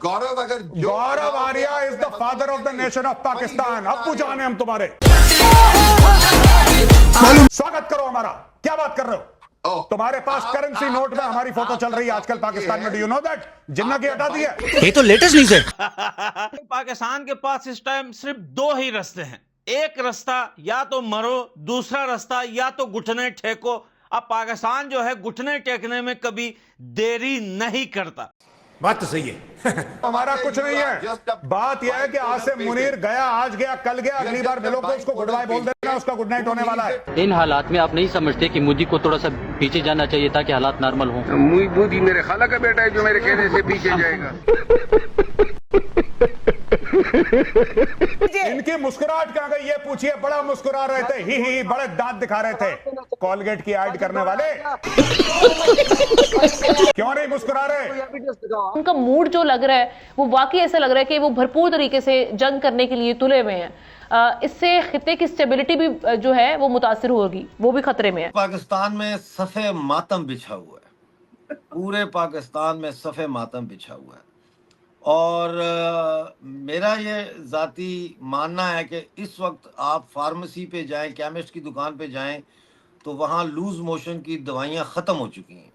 गौरव अगर Gaurav Arya is the father of the nation of Pakistan. अब्बू जान है हम तुम्हारे। स्वागत करो हमारा। क्या बात कर रहे हो? तुम्हारे पास करेंसी नोट में हमारी फोटो चल रही है आजकल पाकिस्तान में। Do you know that? Jinnah की हटा दी है। ये तो लेटेस्ट न्यूज़ है। पाकिस्तान के पास इस टाइम सिर्फ दो ही रास्ते हैं। एक रास्ता या तो मरो, दूसरा रास्ता या तो घुटने टेको। अब पाकिस्तान जो है घुटने टेकने में कभी देरी नहीं करता। बात तो सही है। हमारा कुछ नहीं है। बात यह है कि आसिम मुनीर गया, आज गया, कल गया, अगली बार मिलोगे उसको गुड बाय बोल देना, उसका गुड नाइट होने वाला है। इन हालात में आप नहीं समझते कि मोदी को थोड़ा सा पीछे जाना चाहिए ताकि हालात नॉर्मल हों? मोदी मेरे खाला का बेटा है जो मेरे कहने से पीछे जाएगा। इनकी मुस्कुराहट कहां गई ये पूछिए। बड़ा मुस्कुरा रहे थे, ही बड़े दांत दिखा रहे थे। कॉलगेट की ऐड करने वाले क्यों नहीं मुस्कुरा रहे? उनका मूड जो लग रहा है वो वाकई ऐसा लग रहा है कि वो भरपूर तरीके से जंग करने के लिए तुले हुए हैं। इससे खित्ते की स्टेबिलिटी भी जो है वो मुतासिर होगी, वो भी खतरे में है। पाकिस्तान में सफ़े मातम बिछा हुआ है। पूरे पाकिस्तान में सफ़े मातम बिछा हुआ है। और मेरा ये ज़ाती मानना है कि इस वक्त आप फार्मेसी पे जाएं, केमिस्ट की दुकान पे जाएं, तो वहाँ लूज़ मोशन की दवाइयाँ ख़त्म हो चुकी हैं,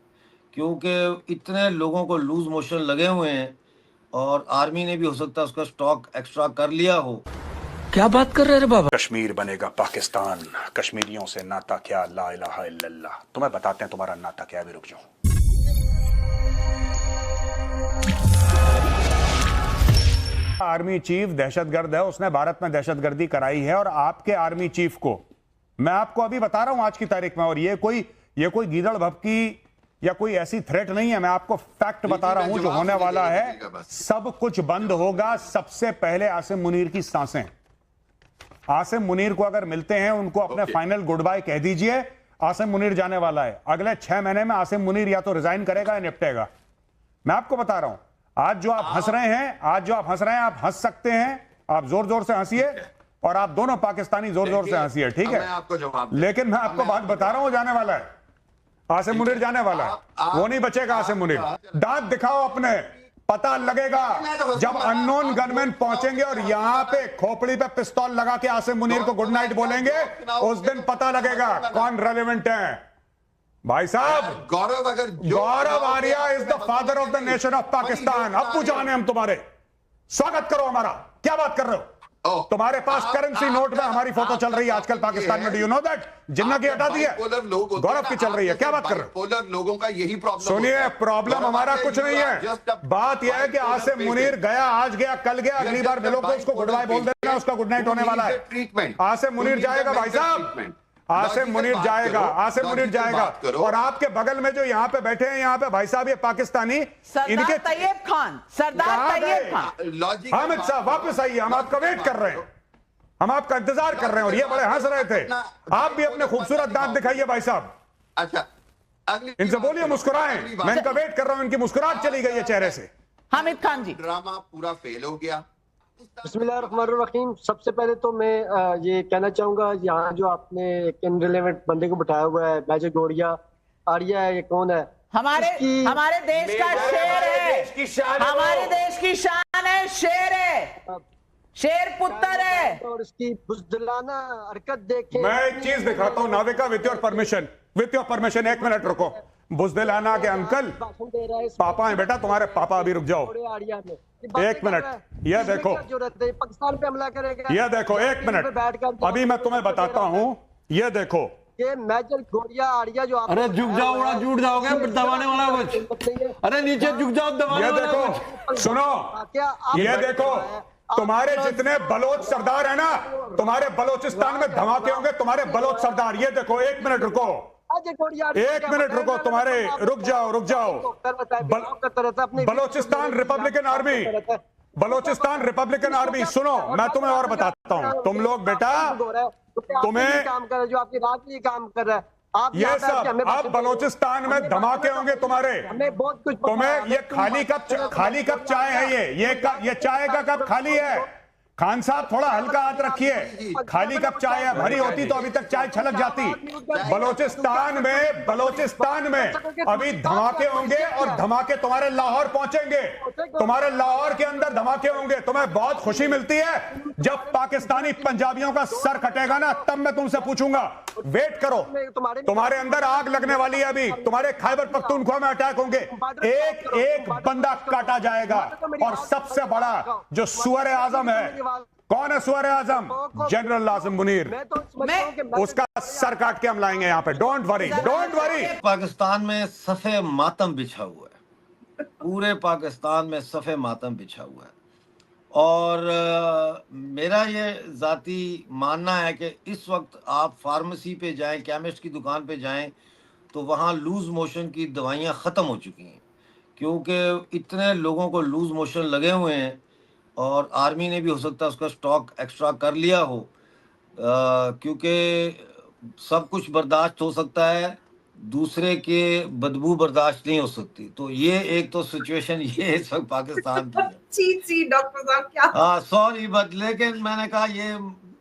क्योंकि इतने लोगों को लूज़ मोशन लगे हुए हैं। और आर्मी ने भी हो सकता है उसका स्टॉक एक्स्ट्रा कर लिया हो। क्या बात कर रहे हैं बाबा? कश्मीर बनेगा पाकिस्तान। कश्मीरियों से नाता क्या, ला इलाहा इल्लल्लाह। तुम्हें बताते हैं तुम्हारा नाता क्या है। भी रुक जाओ। आर्मी चीफ दहशतगर्द है, उसने भारत में दहशतगर्दी कराई है। और आपके आर्मी चीफ को मैं आपको अभी बता रहा हूं आज की तारीख में, और ये कोई गीदड़ भपकी या कोई ऐसी थ्रेट नहीं है। मैं आपको फैक्ट बता रहा हूं जो होने वाला है। सब कुछ बंद होगा सबसे पहले आसिम मुनीर की सांसें। आसिम मुनीर को अगर मिलते हैं, उनको अपने फाइनल गुड बाय कह दीजिए। आसिम मुनीर जाने वाला है। अगले 6 महीने में आसिम मुनीर या तो रिजाइन करेगा या निपटेगा। मैं आपको बता रहा हूं। आज जो आप हंस रहे हैं, आप हंस सकते हैं। आप जोर जोर से हंसिए, और आप दोनों पाकिस्तानी जोर जोर से हंसिए, ठीक है? आपको जवाब लेकिन मैं आपको बात बता रहा हूं, जाने वाला है आसिम मुनीर, जाने वाला है। वो नहीं बचेगा आसिम मुनीर। दांत दिखाओ अपने, पता लगेगा जब अननोन गनमैन पहुंचेंगे और यहां पे खोपड़ी पे पिस्तौल लगा के आसिम मुनीर को गुड नाइट बोलेंगे, उस दिन पता लगेगा कौन रेलेवेंट है। भाई साहब, Gaurav Arya is the father of the nation of Pakistan. अब्बू जान है हम तुम्हारे। स्वागत करो हमारा। क्या बात कर रहे हो? तुम्हारे पास करेंसी नोट में हमारी फोटो चल रही है आजकल पाकिस्तान में। Do you know that? Jinnah की हटा दी है, गौरव की चल रही है। क्या बात कर रहे हो? पोलर लोगों का यही प्रॉब्लम। सुनिए, प्रॉब्लम हमारा कुछ नहीं है। बात यह है कि आसिम मुनीर गया, आज गया, कल गया, अगली बार मिलोगे उसको गुड बाय बोल देना, उसका गुड नाइट होने वाला है। आसिम मुनीर जाएगा भाई साहब, आसिम मुनीर जाएगा, आसिम मुनीर जाएगा। और आपके बगल में जो यहाँ पे बैठे हैं, यहाँ पे भाई साहब ये पाकिस्तानी, इनके तैयब खान, सरदार तैयब खान। हामिद साहब वापस आइए, हम आपका वेट कर रहे हैं, हम आपका इंतजार कर रहे हैं। और ये बड़े हंस रहे थे। आप भी अपने खूबसूरत दांत दिखाइए भाई साहब। अच्छा, इनसे बोलिए मुस्कुराएं। मैं इनका वेट कर रहा हूं, इनकी मुस्कुराहट चली गई है चेहरे से। हामिद खान जी, ड्रामा पूरा फेल हो गया। बिस्मिल्लाहिर्रहमानिर्रहीम। सबसे पहले तो मैं ये कहना चाहूंगा, यहाँ जो आपने एक इनरिलेवेंट बंदे को बिठाया हुआ है, मेजर गौरिया आर्या है, ये कौन है? हमारे देश का शेर है, हमारे देश की शान है, शेर है, शेर पुत्र है। और इसकी बुज़दिलाना हरकत देखें। मैं एक चीज दिखाता हूँ नाविका, विथ योर परमिशन, एक मिनट रुको। बुज़दिलाना के अंकल पापा है बेटा, तुम्हारे पापा। अभी रुक जाओ एक मिनट। ये देखो, पाकिस्तान पे हमला करेगा। ये देखो एक मिनट, अभी मैं तुम्हें बताता हूँ। ये देखो, ये मेजर गौरिया आर्या जो अरे झुक जाओ, बड़ा झूठ जाओगे दबाने वाला कुछ। अरे नीचे झुक जाओ, दबाने ये वाला कुछ। देखो, सुनो, ये देखो, तुम्हारे जितने बलोच सरदार है ना, तुम्हारे बलोचिस्तान में धमाके होंगे, तुम्हारे बलोच सरदार। ये देखो, एक मिनट रुको, एक मिनट रुको, तुम्हारे रुक जाओ। बलोचिस्तान रिपब्लिकन आर्मी, सुनो, मैं तुम्हें और बताता हूँ। तुम लोग बेटा, तुम्हें काम कर रहे, जो आपकी रात में काम कर रहा है, आप ये सब अब बलोचिस्तान में धमाके होंगे तुम्हारे। हमें बहुत कुछ तुम्हें ये खाली कप चाय है, ये चाय का कप खाली है। खान साहब थोड़ा हल्का हाथ रखिए। खाली कप चाय है, भरी होती तो अभी तक चाय छलक जाती। बलोचिस्तान में अभी धमाके होंगे और धमाके तुम्हारे लाहौर पहुंचेंगे। तुम्हारे लाहौर के अंदर धमाके होंगे। तुम्हें बहुत खुशी मिलती है जब पाकिस्तानी पंजाबियों का सर कटेगा ना, तब मैं तुमसे पूछूंगा। वेट करो, तुम्हारे अंदर आग लगने वाली है। अभी तुम्हारे खैबर पख्तूनख्वा में अटैक होंगे, एक एक बंदा काटा जाएगा। और सबसे बड़ा जो सुअर आजम है, कौन है सुअर आजम? जनरल लाजिम मुनीर। उसका सर काट के हम लाएंगे यहाँ पे। Don't worry, don't worry. Pakistan में सफ़े मातम बिछा हुआ है, पूरे पाकिस्तान में सफ़े मातम बिछा हुआ है। और मेरा ये ज़ाती मानना है कि इस वक्त आप फार्मेसी पे जाएं, केमिस्ट की दुकान पे जाएं, तो वहाँ लूज़ मोशन की दवाइयाँ ख़त्म हो चुकी हैं, क्योंकि इतने लोगों को लूज़ मोशन लगे हुए हैं। और आर्मी ने भी हो सकता है उसका स्टॉक एक्स्ट्रा कर लिया हो, क्योंकि सब कुछ बर्दाश्त हो सकता है, दूसरे के बदबू बर्दाश्त नहीं हो सकती। तो ये एक तो सिचुएशन ये इस वक्त पाकिस्तान की है। डॉक्टर साहब क्या? हाँ सॉरी, बट लेकिन मैंने कहा ये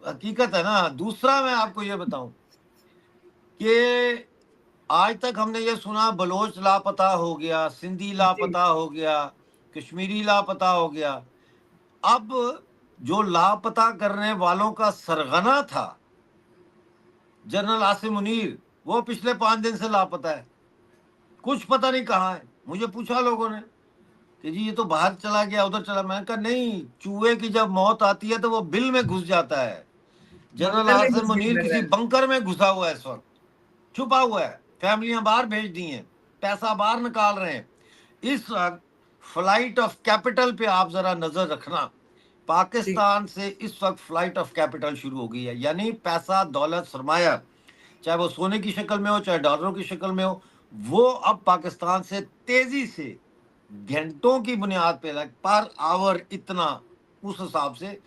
हकीकत है ना। दूसरा मैं आपको ये बताऊं कि आज तक हमने ये सुना बलोच लापता हो गया, सिंधी लापता हो गया, कश्मीरी लापता हो गया। अब जो लापता करने वालों का सरगना था जनरल आसिम मुनीर, वो पिछले 5 दिन से लापता है। कुछ पता नहीं कहाँ है। मुझे पूछा लोगों ने कि जी ये तो बाहर चला गया, उधर चला। मैंने कहा नहीं, चूहे की जब मौत आती है तो वो बिल में घुस जाता है। जनरल आसिम मुनीर किसी बंकर में घुसा हुआ है, इस वक्त छुपा हुआ है। फैमिलियां बाहर भेज दी हैं, पैसा बाहर निकाल रहे हैं। इस वक्त फ्लाइट ऑफ कैपिटल पे आप जरा नजर रखना। पाकिस्तान से इस वक्त फ्लाइट ऑफ कैपिटल शुरू हो गई है, यानी पैसा, दौलत, सरमाया, चाहे वो सोने की शक्ल में हो, चाहे डॉलरों की शक्ल में हो, वो अब पाकिस्तान से तेजी से घंटों की बुनियाद पे पर आवर इतना उस हिसाब से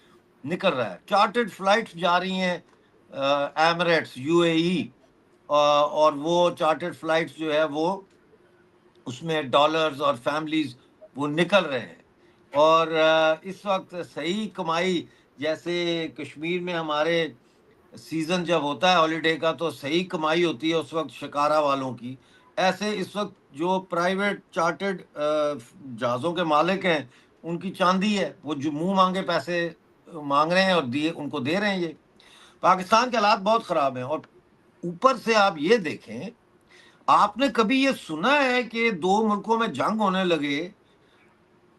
निकल रहा है। चार्टर्ड फ्लाइट्स जा रही हैं एमिरेट्स, यूएई, और वो चार्टर्ड फ्लाइट्स जो है वो उसमें डॉलर्स और फैमिलीज वो निकल रहे हैं। और इस वक्त सही कमाई, जैसे कश्मीर में हमारे सीज़न जब होता है हॉलीडे का तो सही कमाई होती है उस वक्त शिकारा वालों की, ऐसे इस वक्त जो प्राइवेट चार्टर्ड जहाज़ों के मालिक हैं उनकी चांदी है। वो जो मुंह मांगे पैसे मांग रहे हैं और दिए उनको दे रहे हैं। ये पाकिस्तान के हालात बहुत ख़राब हैं। और ऊपर से आप ये देखें, आपने कभी ये सुना है कि 2 मुल्कों में जंग होने लगे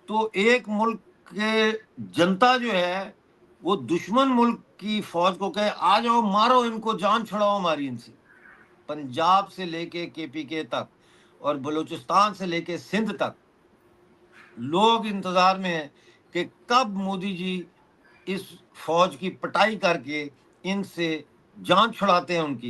तो एक मुल्क के जनता जो है वो दुश्मन मुल्क की फौज को कहे आ जाओ मारो इनको, जान छुड़ाओ हमारी इनसे। पंजाब से लेके केपीके तक और बलूचिस्तान से लेके सिंध तक लोग इंतजार में हैं कि कब मोदी जी इस फौज की पिटाई करके इनसे जान छुड़ाते हैं उनकी।